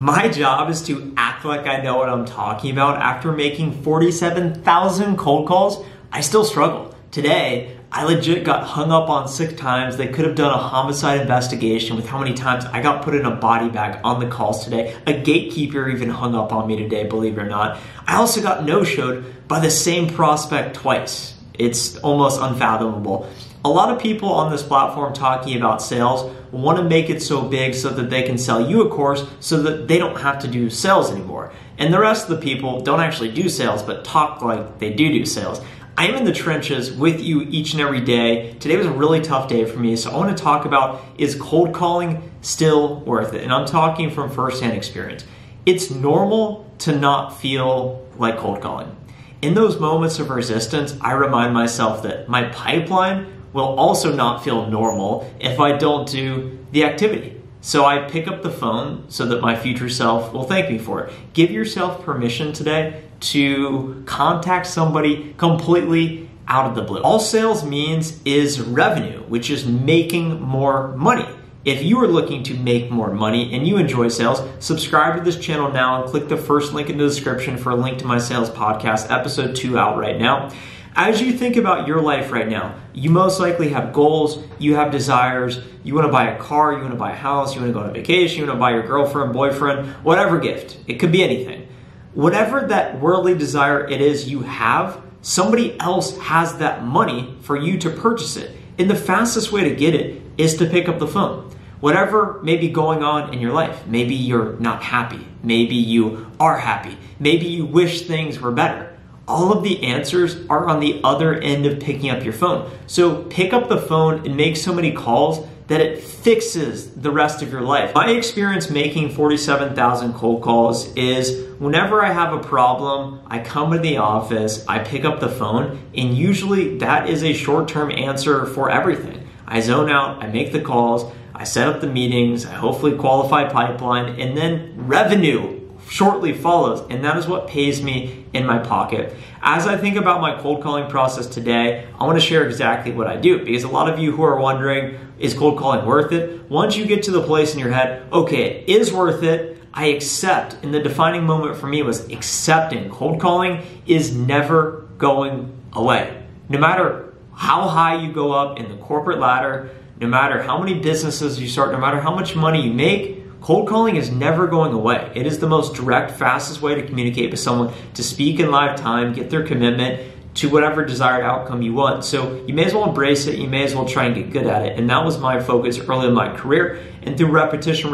My job is to act like I know what I'm talking about. After making 47,000 cold calls, I still struggle. Today, I legit got hung up on 6 times. They could have done a homicide investigation with how many times I got put in a body bag on the calls today. A gatekeeper even hung up on me today, believe it or not. I also got no-showed by the same prospect twice. It's almost unfathomable. A lot of people on this platform talking about sales want to make it so big so that they can sell you a course so that they don't have to do sales anymore. And the rest of the people don't actually do sales, but talk like they do sales. I am in the trenches with you each and every day. Today was a really tough day for me, so I want to talk about, is cold calling still worth it? And I'm talking from firsthand experience. It's normal to not feel like cold calling. In those moments of resistance, I remind myself that my pipeline will also not feel normal if I don't do the activity. So I pick up the phone so that my future self will thank me for it. Give yourself permission today to contact somebody completely out of the blue. All sales means is revenue, which is making more money. If you are looking to make more money and you enjoy sales, subscribe to this channel now and click the first link in the description for a link to my sales podcast, episode 2 out right now. As you think about your life right now, you most likely have goals, you have desires, you want to buy a car, you want to buy a house, you want to go on a vacation, you want to buy your girlfriend, boyfriend, whatever gift. It could be anything. Whatever that worldly desire it is you have, somebody else has that money for you to purchase it. And the fastest way to get it is to pick up the phone. Whatever may be going on in your life, maybe you're not happy, maybe you are happy, maybe you wish things were better. All of the answers are on the other end of picking up your phone. So pick up the phone and make so many calls that it fixes the rest of your life. My experience making 47,000 cold calls is whenever I have a problem, I come to the office, I pick up the phone, and usually that is a short-term answer for everything. I zone out, I make the calls, I set up the meetings, I hopefully qualify pipeline, and then revenue shortly follows, and that is what pays me in my pocket. As I think about my cold calling process today, I want to share exactly what I do, because a lot of you who are wondering, is cold calling worth it? Once you get to the place in your head, okay, it is worth it, I accept, and the defining moment for me was accepting. Cold calling is never going away. No matter how high you go up in the corporate ladder, no matter how many businesses you start, no matter how much money you make, cold calling is never going away. It is the most direct, fastest way to communicate with someone, to speak in live time, get their commitment to whatever desired outcome you want. So you may as well embrace it. You may as well try and get good at it. And that was my focus early in my career. And through repetition,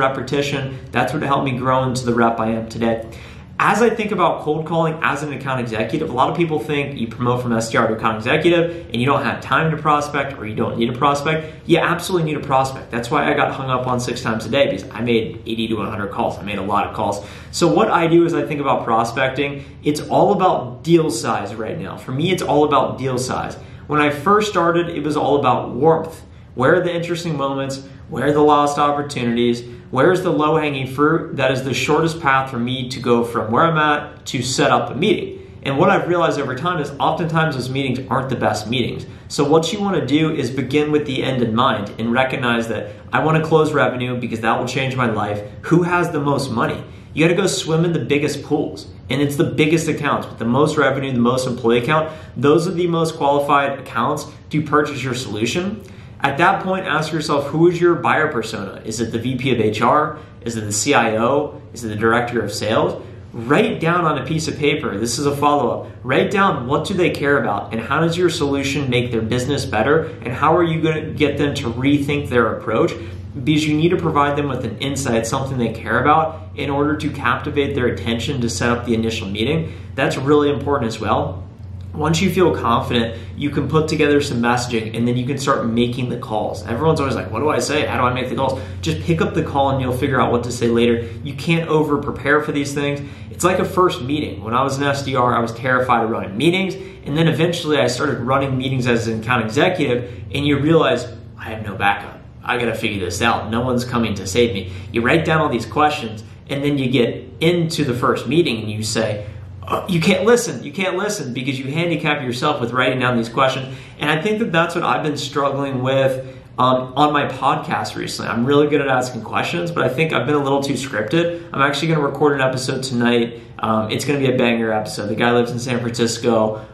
that's what helped me grow into the rep I am today. As I think about cold calling as an account executive, a lot of people think you promote from SDR to account executive and you don't have time to prospect or you don't need a prospect. You absolutely need a prospect. That's why I got hung up on 6 times a day, because I made 80 to 100 calls. I made a lot of calls. So what I do is I think about prospecting. It's all about deal size right now. For me, it's all about deal size. When I first started, it was all about warmth. Where are the interesting moments? Where are the lost opportunities? Where's the low-hanging fruit? That is the shortest path for me to go from where I'm at to set up a meeting. And what I've realized over time is oftentimes those meetings aren't the best meetings. So what you want to do is begin with the end in mind and recognize that I want to close revenue because that will change my life. Who has the most money? You got to go swim in the biggest pools. And it's the biggest accounts with the most revenue, the most employee count. Those are the most qualified accounts to purchase your solution. At that point, ask yourself, who is your buyer persona? Is it the VP of HR? Is it the CIO? Is it the director of sales? Write down on a piece of paper, this is a follow-up, write down what do they care about and how does your solution make their business better and how are you going to get them to rethink their approach, because you need to provide them with an insight, something they care about in order to captivate their attention to set up the initial meeting. That's really important as well. Once you feel confident, you can put together some messaging and then you can start making the calls. Everyone's always like, what do I say? How do I make the calls? Just pick up the call and you'll figure out what to say later. You can't over prepare for these things. It's like a first meeting. When I was an SDR, I was terrified of running meetings. And then eventually I started running meetings as an account executive and you realize I have no backup. I got to figure this out. No one's coming to save me. You write down all these questions and then you get into the first meeting and you say, you can't listen because you handicap yourself with writing down these questions. And I think that that's what I've been struggling with on my podcast recently. I'm really good at asking questions, but I think I've been a little too scripted. I'm actually going to record an episode tonight. It's going to be a banger episode. The guy lives in San Francisco,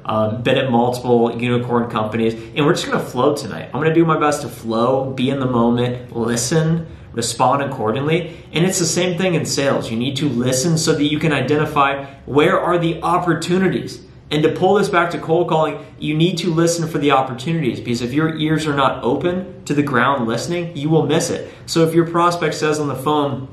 been at multiple unicorn companies, and we're just going to flow tonight. I'm going to do my best to flow, be in the moment, listen, respond accordingly. And it's the same thing in sales. You need to listen so that you can identify where are the opportunities. And to pull this back to cold calling, you need to listen for the opportunities, because if your ears are not open to the ground listening, you will miss it. So if your prospect says on the phone,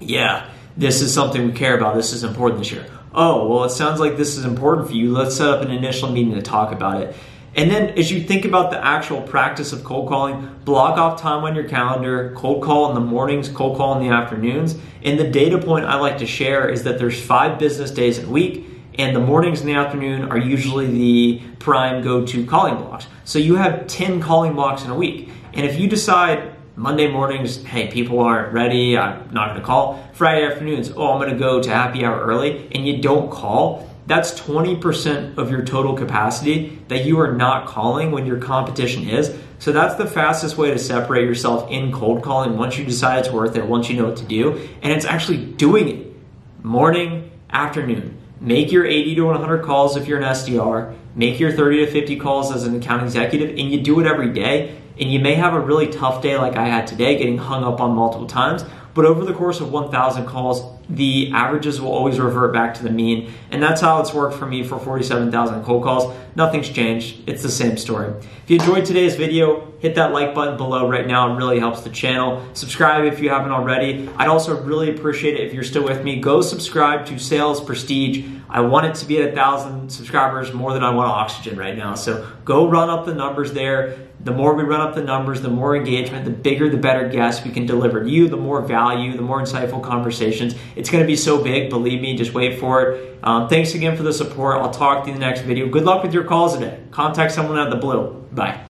yeah, this is something we care about, this is important this year. Oh, well, it sounds like this is important for you. Let's set up an initial meeting to talk about it. And then as you think about the actual practice of cold calling, block off time on your calendar, cold call in the mornings, cold call in the afternoons. And the data point I like to share is that there's 5 business days a week, and the mornings and the afternoon are usually the prime go-to calling blocks. So you have 10 calling blocks in a week. And if you decide Monday mornings, hey, people aren't ready, I'm not going to call. Friday afternoons, oh, I'm going to go to happy hour early, and you don't call, that's 20% of your total capacity that you are not calling when your competition is. So that's the fastest way to separate yourself in cold calling once you decide it's worth it, once you know what to do. And it's actually doing it morning, afternoon. Make your 80 to 100 calls if you're an SDR. Make your 30 to 50 calls as an account executive, and you do it every day. And you may have a really tough day like I had today, getting hung up on multiple times. But over the course of 1,000 calls, the averages will always revert back to the mean. And that's how it's worked for me for 47,000 cold calls. Nothing's changed. It's the same story. If you enjoyed today's video, hit that like button below right now. It really helps the channel. Subscribe if you haven't already. I'd also really appreciate it if you're still with me. Go subscribe to Sales Prestige. I want it to be at 1,000 subscribers, more than I want Oxygen right now. So go run up the numbers there. The more we run up the numbers, the more engagement, the bigger, the better guests we can deliver to you, the more value, the more insightful conversations. It's going to be so big, believe me, just wait for it. Thanks again for the support. I'll talk to you in the next video. Good luck with your calls today. Contact someone out of the blue. Bye.